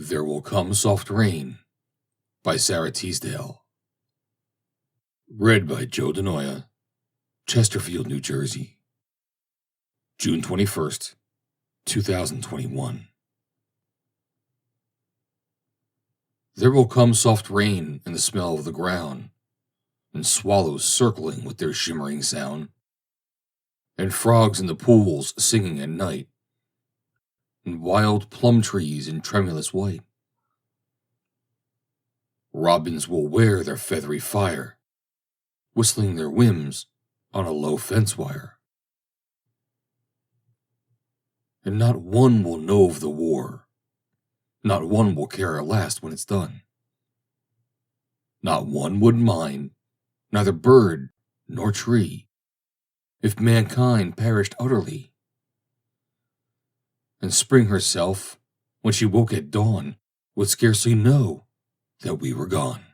There Will Come Soft Rain by Sara Teasdale. Read by Joe DeNoia, Chesterfield, New Jersey. June 21st, 2021. There will come soft rain and the smell of the ground, and swallows circling with their shimmering sound, and frogs in the pools singing at night, and wild plum trees in tremulous white. Robins will wear their feathery fire, whistling their whims on a low fence wire. And not one will know of the war, not one will care at last when it's done. Not one would mind, neither bird nor tree, if mankind perished utterly. And spring herself, when she woke at dawn, would scarcely know that we were gone.